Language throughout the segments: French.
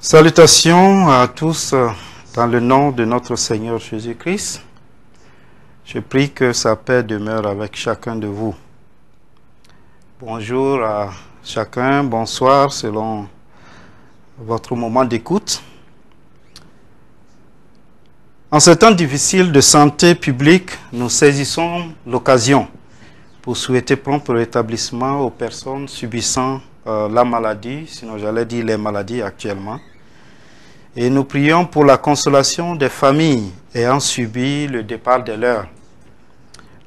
Salutations à tous dans le nom de notre Seigneur Jésus-Christ. Je prie que sa paix demeure avec chacun de vous. Bonjour à chacun, bonsoir selon votre moment d'écoute. En ce temps difficile de santé publique, nous saisissons l'occasion pour souhaiter prompt rétablissement aux personnes subissant la maladie, sinon j'allais dire les maladies actuellement. Et nous prions pour la consolation des familles ayant subi le départ de leurs.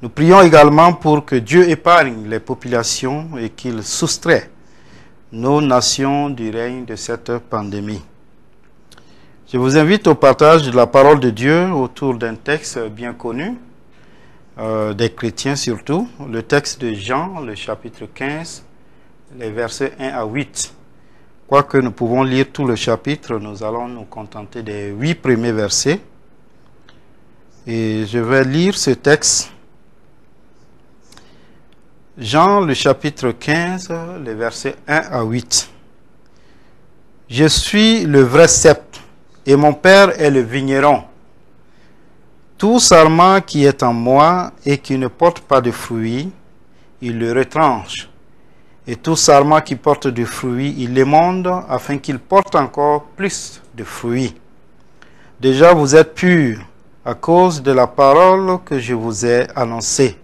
Nous prions également pour que Dieu épargne les populations et qu'il soustrait nos nations du règne de cette pandémie. Je vous invite au partage de la parole de Dieu autour d'un texte bien connu, des chrétiens surtout, le texte de Jean, le chapitre 15, les versets 1 à 8. Quoique nous pouvons lire tout le chapitre, nous allons nous contenter des 8 premiers versets. Et je vais lire ce texte. Jean, le chapitre 15, les versets 1 à 8. Je suis le vrai cep, et mon Père est le vigneron. Tout sarment qui est en moi et qui ne porte pas de fruits, il le retranche. Et tout sarment qui porte du fruit, il l'émonde afin qu'il porte encore plus de fruits. Déjà vous êtes purs à cause de la parole que je vous ai annoncée.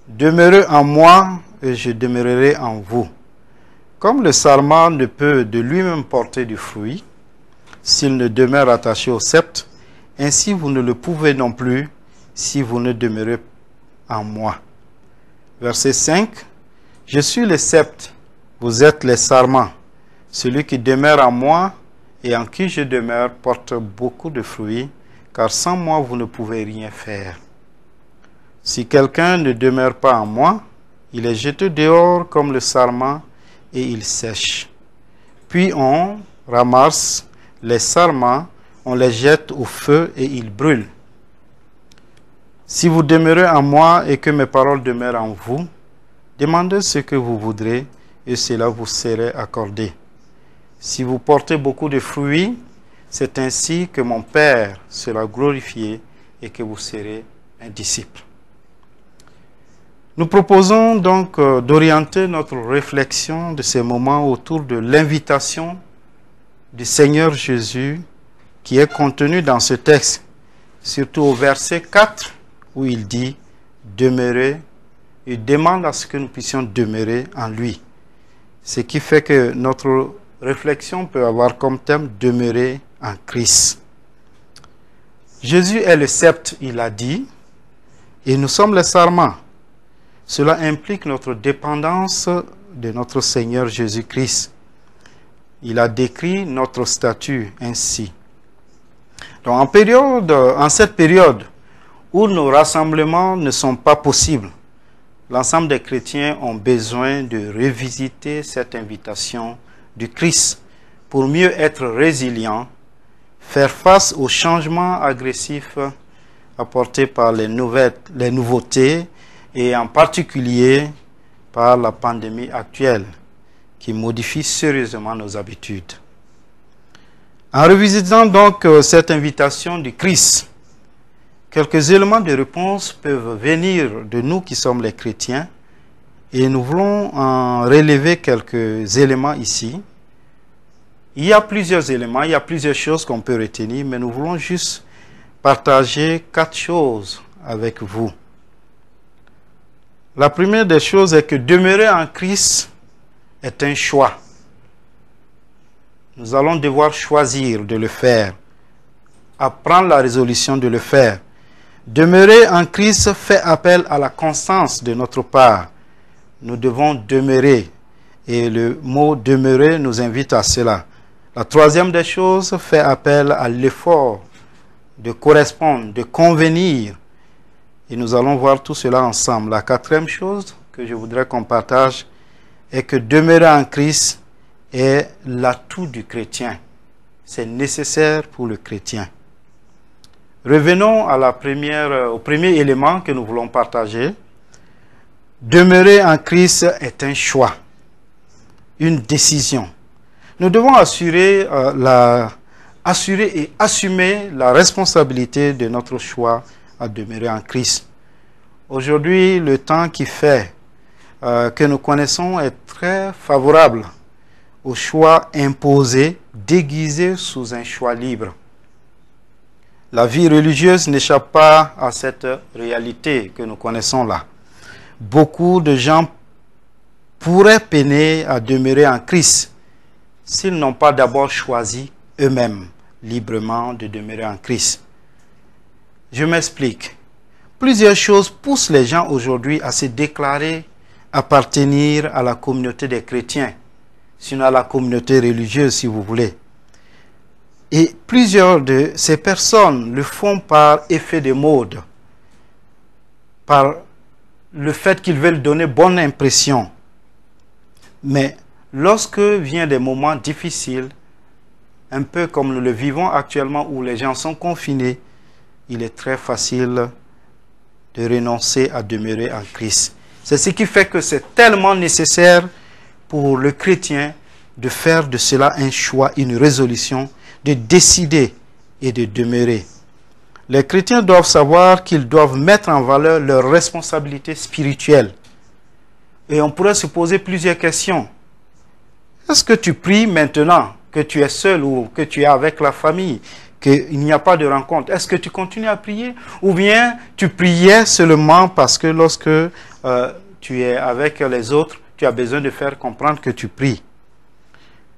Demeurez en moi et je demeurerai en vous. Comme le sarment ne peut de lui-même porter du fruit, s'il ne demeure attaché au sceptre, ainsi vous ne le pouvez non plus si vous ne demeurez en moi. Verset 5. Je suis le sceptre, vous êtes les sarments. Celui qui demeure en moi et en qui je demeure porte beaucoup de fruits, car sans moi vous ne pouvez rien faire. Si quelqu'un ne demeure pas en moi, il est jeté dehors comme le sarment et il sèche. Puis on ramasse les sarments, on les jette au feu et ils brûlent. Si vous demeurez en moi et que mes paroles demeurent en vous, demandez ce que vous voudrez et cela vous sera accordé. Si vous portez beaucoup de fruits, c'est ainsi que mon Père sera glorifié et que vous serez un disciple. Nous proposons donc d'orienter notre réflexion de ces moments autour de l'invitation du Seigneur Jésus qui est contenue dans ce texte, surtout au verset 4 où il dit « Demeurez ». Il demande à ce que nous puissions demeurer en lui. Ce qui fait que notre réflexion peut avoir comme thème « Demeurer en Christ ». Jésus est le sceptre, il a dit, et nous sommes les sarments. Cela implique notre dépendance de notre Seigneur Jésus-Christ. Il a décrit notre statut ainsi. Donc en cette période où nos rassemblements ne sont pas possibles, l'ensemble des chrétiens ont besoin de revisiter cette invitation du Christ pour mieux être résilients, faire face aux changements agressifs apportés par les nouveautés et en particulier par la pandémie actuelle qui modifie sérieusement nos habitudes. En revisitant donc cette invitation du Christ, quelques éléments de réponse peuvent venir de nous qui sommes les chrétiens et nous voulons en relever quelques éléments ici. Il y a plusieurs éléments, il y a plusieurs choses qu'on peut retenir, mais nous voulons juste partager 4 choses avec vous. La première des choses est que demeurer en Christ est un choix. Nous allons devoir choisir de le faire, à prendre la résolution de le faire. Demeurer en Christ fait appel à la constance de notre part. Nous devons demeurer. Et le mot demeurer nous invite à cela. La troisième des choses fait appel à l'effort de correspondre, de convenir. Et nous allons voir tout cela ensemble. La quatrième chose que je voudrais qu'on partage est que demeurer en Christ est l'atout du chrétien. C'est nécessaire pour le chrétien. Revenons à au premier élément que nous voulons partager. Demeurer en Christ est un choix, une décision. Nous devons assurer et assumer la responsabilité de notre choix à demeurer en Christ. Aujourd'hui, le temps qui fait que nous connaissons est très favorable au choix imposé, déguisé sous un choix libre. La vie religieuse n'échappe pas à cette réalité que nous connaissons là. Beaucoup de gens pourraient peiner à demeurer en Christ s'ils n'ont pas d'abord choisi eux-mêmes librement de demeurer en Christ. Je m'explique. Plusieurs choses poussent les gens aujourd'hui à se déclarer appartenir à la communauté des chrétiens, sinon à la communauté religieuse si vous voulez. Et plusieurs de ces personnes le font par effet de mode, par le fait qu'ils veulent donner bonne impression. Mais lorsque viennent des moments difficiles, un peu comme nous le vivons actuellement où les gens sont confinés, il est très facile de renoncer à demeurer en Christ. C'est ce qui fait que c'est tellement nécessaire pour le chrétien de faire de cela un choix, une résolution, de décider et de demeurer. Les chrétiens doivent savoir qu'ils doivent mettre en valeur leurs responsabilités spirituelles. Et on pourrait se poser plusieurs questions. Est-ce que tu pries maintenant que tu es seul ou que tu es avec la famille, qu'il n'y a pas de rencontre? Est-ce que tu continues à prier? Ou bien tu priais seulement parce que lorsque tu es avec les autres, tu as besoin de faire comprendre que tu pries?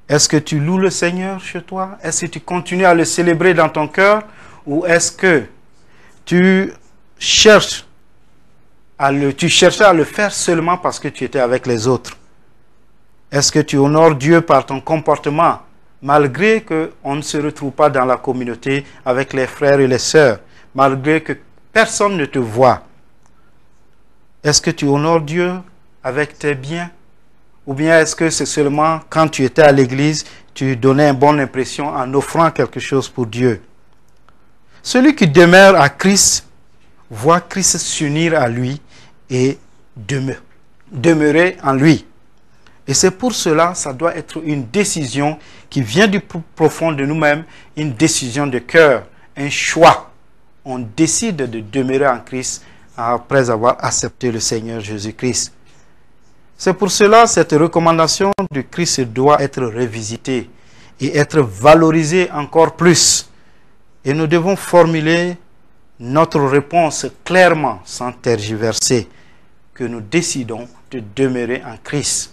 Est-ce que tu loues le Seigneur chez toi? Est-ce que tu continues à le célébrer dans ton cœur? Ou est-ce que tu cherchais à le faire seulement parce que tu étais avec les autres? Est-ce que tu honores Dieu par ton comportement, malgré qu'on ne se retrouve pas dans la communauté avec les frères et les sœurs, malgré que personne ne te voit? Est-ce que tu honores Dieu avec tes biens? Ou bien est-ce que c'est seulement quand tu étais à l'église, tu donnais une bonne impression en offrant quelque chose pour Dieu? Celui qui demeure à Christ voit Christ s'unir à lui et demeurer en lui. Et c'est pour cela, ça doit être une décision qui vient du plus profond de nous-mêmes, une décision de cœur, un choix. On décide de demeurer en Christ après avoir accepté le Seigneur Jésus-Christ. C'est pour cela que cette recommandation du Christ doit être revisitée et être valorisée encore plus. Et nous devons formuler notre réponse clairement, sans tergiverser, que nous décidons de demeurer en Christ.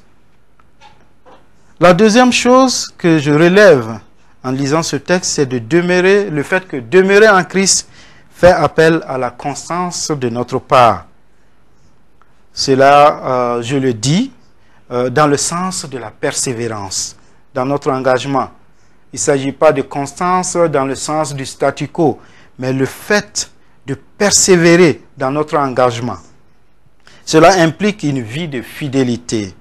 La deuxième chose que je relève en lisant ce texte, c'est de demeurer, le fait que demeurer en Christ fait appel à la constance de notre part. Cela, je le dis, dans le sens de la persévérance, dans notre engagement. Il ne s'agit pas de constance dans le sens du statu quo, mais le fait de persévérer dans notre engagement. Cela implique une vie de fidélité.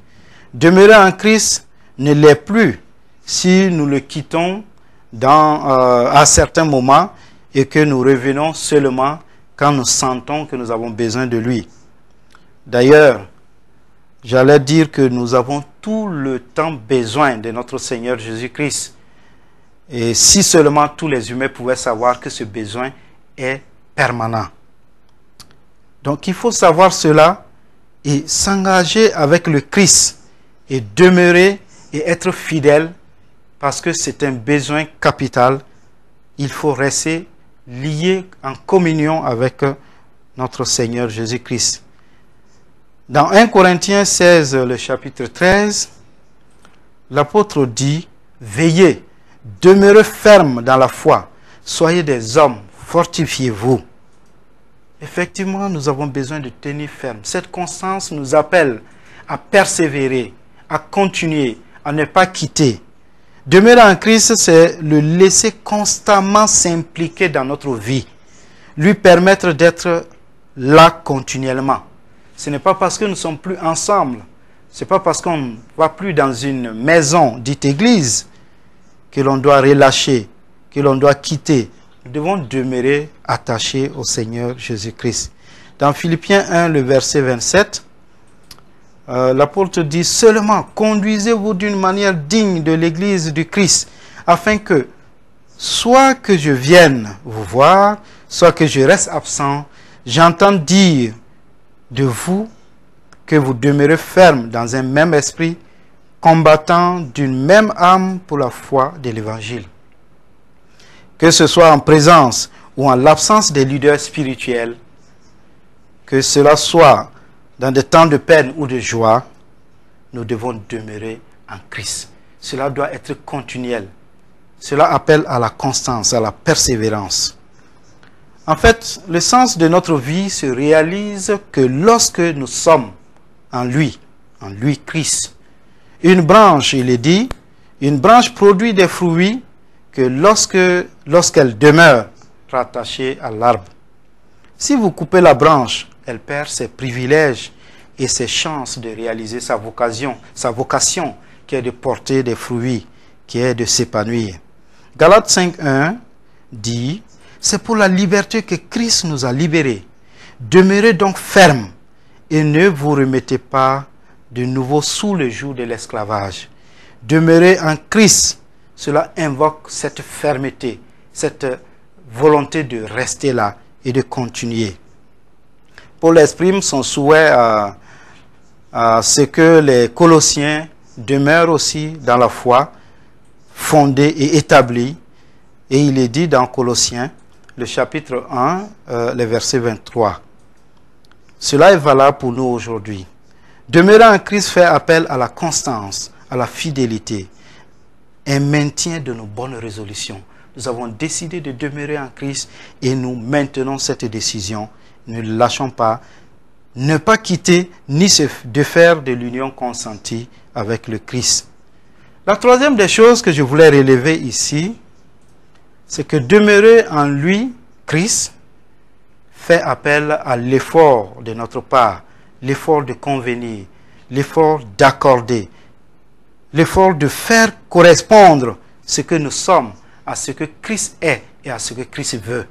Demeurer en Christ ne l'est plus si nous le quittons à certains moments et que nous revenons seulement quand nous sentons que nous avons besoin de lui. D'ailleurs, j'allais dire que nous avons tout le temps besoin de notre Seigneur Jésus-Christ. Et si seulement tous les humains pouvaient savoir que ce besoin est permanent. Donc il faut savoir cela et s'engager avec le Christ et demeurer et être fidèle parce que c'est un besoin capital. Il faut rester lié en communion avec notre Seigneur Jésus-Christ. Dans 1 Corinthiens 16, le chapitre 13, l'apôtre dit « Veillez, demeurez fermes dans la foi, soyez des hommes, fortifiez-vous. » Effectivement, nous avons besoin de tenir ferme. Cette constance nous appelle à persévérer, à continuer, à ne pas quitter. Demeurer en Christ, c'est le laisser constamment s'impliquer dans notre vie, lui permettre d'être là continuellement. Ce n'est pas parce que nous ne sommes plus ensemble, ce n'est pas parce qu'on ne va plus dans une maison dite église que l'on doit relâcher, que l'on doit quitter. Nous devons demeurer attachés au Seigneur Jésus-Christ. Dans Philippiens 1, le verset 27, l'apôtre dit seulement conduisez-vous d'une manière digne de l'église du Christ, afin que soit que je vienne vous voir, soit que je reste absent, j'entends dire de vous que vous demeurez ferme dans un même esprit, combattant d'une même âme pour la foi de l'évangile. Que ce soit en présence ou en l'absence des leaders spirituels, que cela soit dans des temps de peine ou de joie, nous devons demeurer en Christ. Cela doit être continuel. Cela appelle à la constance, à la persévérance. En fait, le sens de notre vie se réalise que lorsque nous sommes en lui Christ. Une branche, il est dit, une branche produit des fruits que lorsqu'elle demeure rattachée à l'arbre. Si vous coupez la branche, elle perd ses privilèges et ses chances de réaliser sa vocation qui est de porter des fruits, qui est de s'épanouir. Galates 5.1 dit, c'est pour la liberté que Christ nous a libérés. Demeurez donc fermes et ne vous remettez pas de nouveau sous le joug de l'esclavage. Demeurez en Christ, cela invoque cette fermeté, cette volonté de rester là et de continuer. Paul exprime son souhait à ce que les Colossiens demeurent aussi dans la foi, fondés et établis. Et il est dit dans Colossiens, le chapitre 1, le verset 23. Cela est valable pour nous aujourd'hui. Demeurer en Christ fait appel à la constance, à la fidélité, un maintien de nos bonnes résolutions. Nous avons décidé de demeurer en Christ et nous maintenons cette décision. Ne lâchons pas, ne pas quitter ni se défaire de l'union consentie avec le Christ. La troisième des choses que je voulais relever ici, c'est que demeurer en lui, Christ, fait appel à l'effort de notre part, l'effort de convenir, l'effort d'accorder, l'effort de faire correspondre ce que nous sommes à ce que Christ est et à ce que Christ veut.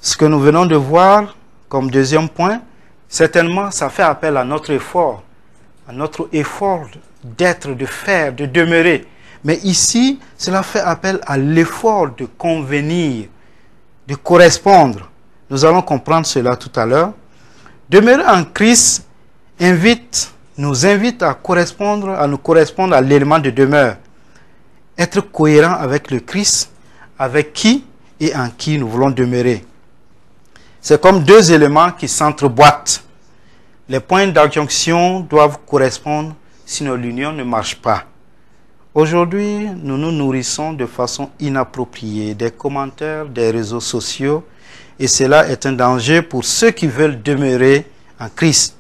Ce que nous venons de voir comme deuxième point, certainement ça fait appel à notre effort d'être, de faire, de demeurer. Mais ici, cela fait appel à l'effort de convenir, de correspondre. Nous allons comprendre cela tout à l'heure. Demeurer en Christ nous invite à nous correspondre à l'élément de demeure. Être cohérent avec le Christ, avec qui et en qui nous voulons demeurer. C'est comme deux éléments qui s'entreboîtent. Les points d'adjonction doivent correspondre, sinon l'union ne marche pas. Aujourd'hui, nous nous nourrissons de façon inappropriée des commentaires des réseaux sociaux et cela est un danger pour ceux qui veulent demeurer en Christ.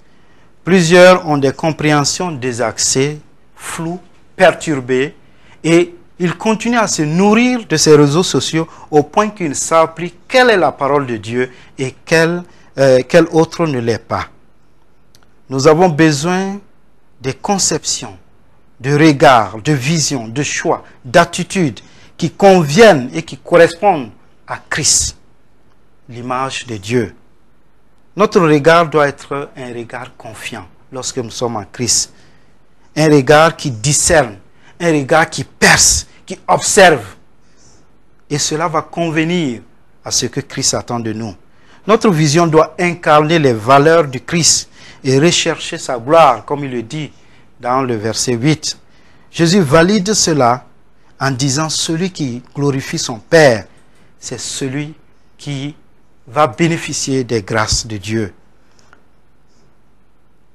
Plusieurs ont des compréhensions désaxées, floues, perturbées et ils continuent à se nourrir de ces réseaux sociaux au point qu'ils ne savent plus quelle est la parole de Dieu et quelle autre ne l'est pas. Nous avons besoin des conceptions, de regards, de visions, de choix, d'attitudes qui conviennent et qui correspondent à Christ, l'image de Dieu. Notre regard doit être un regard confiant lorsque nous sommes en Christ. Un regard qui discerne, un regard qui perce, qui observe. Et cela va convenir à ce que Christ attend de nous. Notre vision doit incarner les valeurs du Christ et rechercher sa gloire, comme il le dit dans le verset 8. Jésus valide cela en disant, celui qui glorifie son Père, c'est celui qui va bénéficier des grâces de Dieu.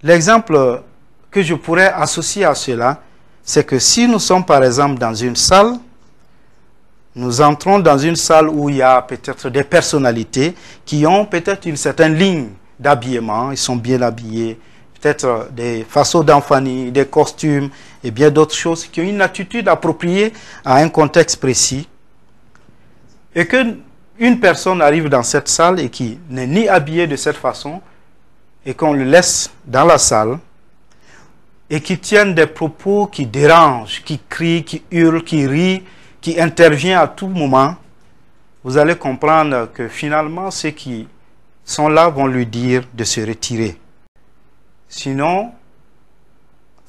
L'exemple que je pourrais associer à cela, c'est que si nous sommes par exemple dans une salle, nous entrons dans une salle où il y a peut-être des personnalités qui ont peut-être une certaine ligne d'habillement, ils sont bien habillés, peut-être des façons d'enfanie, des costumes et bien d'autres choses qui ont une attitude appropriée à un contexte précis. Et que une personne arrive dans cette salle et qui n'est ni habillée de cette façon et qu'on le laisse dans la salle et qui tienne des propos qui dérangent, qui crient, qui hurlent, qui rient, qui intervient à tout moment, vous allez comprendre que finalement ceux qui sont là vont lui dire de se retirer. Sinon,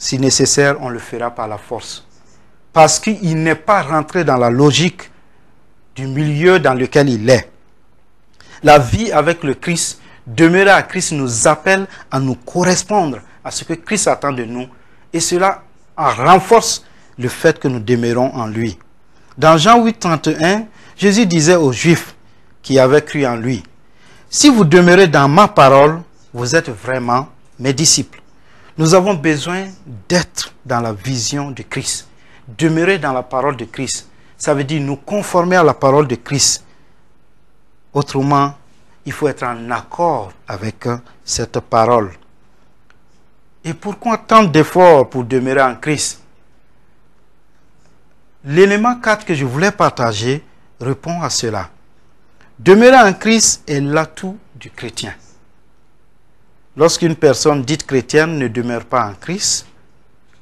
Si nécessaire, on le fera par la force. Parce qu'il n'est pas rentré dans la logique du milieu dans lequel il est. La vie avec le Christ, demeurer à Christ, nous appelle à nous correspondre à ce que Christ attend de nous. Et cela renforce le fait que nous demeurons en lui. Dans Jean 8, 31, Jésus disait aux Juifs qui avaient cru en lui, « Si vous demeurez dans ma parole, vous êtes vraiment mes disciples. » Nous avons besoin d'être dans la vision de Christ. Demeurer dans la parole de Christ, ça veut dire nous conformer à la parole de Christ. Autrement, il faut être en accord avec cette parole. Et pourquoi tant d'efforts pour demeurer en Christ? L'élément 4 que je voulais partager répond à cela. Demeurer en Christ est l'atout du chrétien. Lorsqu'une personne dite chrétienne ne demeure pas en Christ,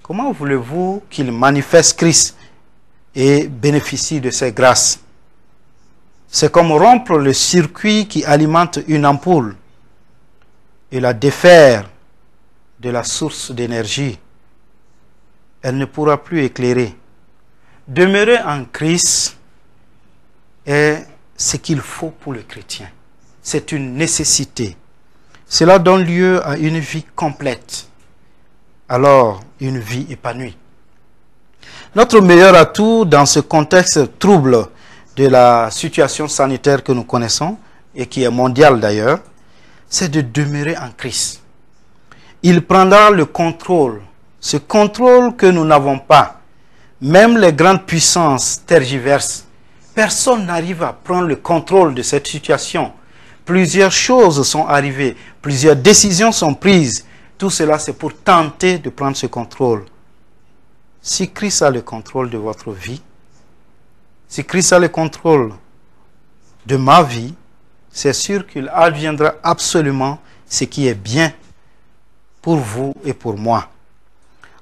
comment voulez-vous qu'il manifeste Christ et bénéficie de ses grâces? C'est comme rompre le circuit qui alimente une ampoule et la défaire de la source d'énergie. Elle ne pourra plus éclairer. Demeurer en Christ est ce qu'il faut pour le chrétien. C'est une nécessité. Cela donne lieu à une vie complète. Alors, une vie épanouie. Notre meilleur atout dans ce contexte trouble de la situation sanitaire que nous connaissons, et qui est mondiale d'ailleurs, c'est de demeurer en Christ. Il prendra le contrôle, ce contrôle que nous n'avons pas. Même les grandes puissances tergiversent. Personne n'arrive à prendre le contrôle de cette situation. Plusieurs choses sont arrivées, plusieurs décisions sont prises. Tout cela, c'est pour tenter de prendre ce contrôle. Si Christ a le contrôle de votre vie, si Christ a le contrôle de ma vie, c'est sûr qu'il adviendra absolument ce qui est bien pour vous et pour moi.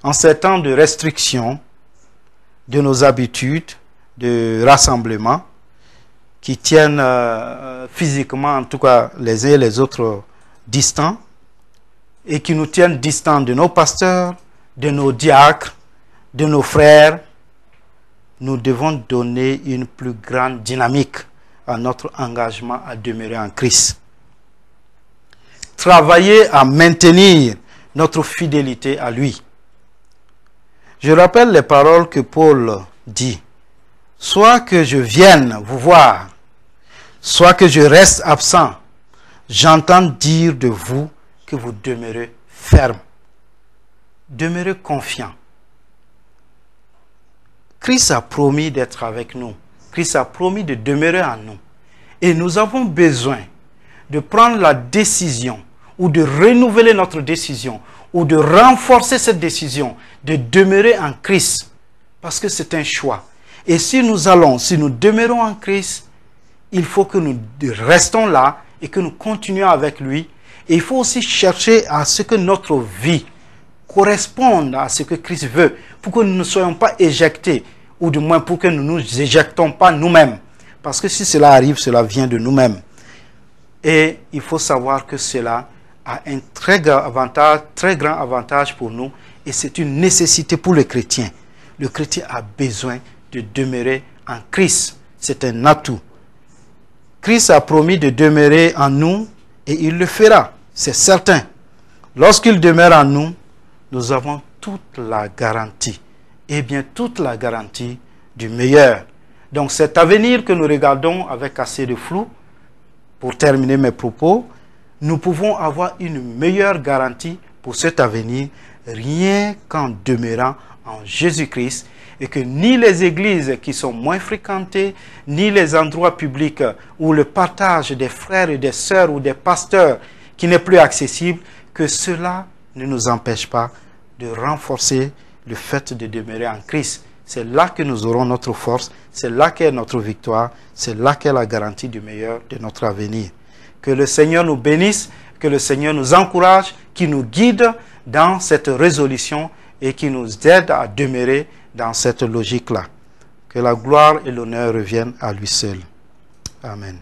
En ces temps de restriction de nos habitudes, de rassemblement, qui tiennent physiquement, en tout cas les uns et les autres, distants, et qui nous tiennent distants de nos pasteurs, de nos diacres, de nos frères, nous devons donner une plus grande dynamique à notre engagement à demeurer en Christ. Travailler à maintenir notre fidélité à lui. Je rappelle les paroles que Paul dit. Soit que je vienne vous voir, soit que je reste absent, j'entends dire de vous que vous demeurez ferme. Demeurez confiant. Christ a promis d'être avec nous. Christ a promis de demeurer en nous. Et nous avons besoin de prendre la décision ou de renouveler notre décision ou de renforcer cette décision de demeurer en Christ parce que c'est un choix. Et si nous demeurons en Christ, il faut que nous restons là et que nous continuions avec lui. Et il faut aussi chercher à ce que notre vie corresponde à ce que Christ veut, pour que nous ne soyons pas éjectés, ou du moins pour que nous ne nous éjectons pas nous-mêmes. Parce que si cela arrive, cela vient de nous-mêmes. Et il faut savoir que cela a un très grand avantage pour nous, et c'est une nécessité pour le chrétien. Le chrétien a besoin de demeurer en Christ. C'est un atout. Christ a promis de demeurer en nous, et il le fera, c'est certain. Lorsqu'il demeure en nous, nous avons toute la garantie, et bien toute la garantie du meilleur. Donc cet avenir que nous regardons avec assez de flou, pour terminer mes propos, nous pouvons avoir une meilleure garantie pour cet avenir, rien qu'en demeurant en Jésus-Christ, et que ni les églises qui sont moins fréquentées, ni les endroits publics où le partage des frères et des sœurs ou des pasteurs qui n'est plus accessible, que cela ne nous empêche pas de renforcer le fait de demeurer en Christ. C'est là que nous aurons notre force, c'est là qu'est notre victoire, c'est là qu'est la garantie du meilleur de notre avenir. Que le Seigneur nous bénisse, que le Seigneur nous encourage, qu'il nous guide dans cette résolution et qui nous aide à demeurer dans cette logique-là. Que la gloire et l'honneur reviennent à lui seul. Amen.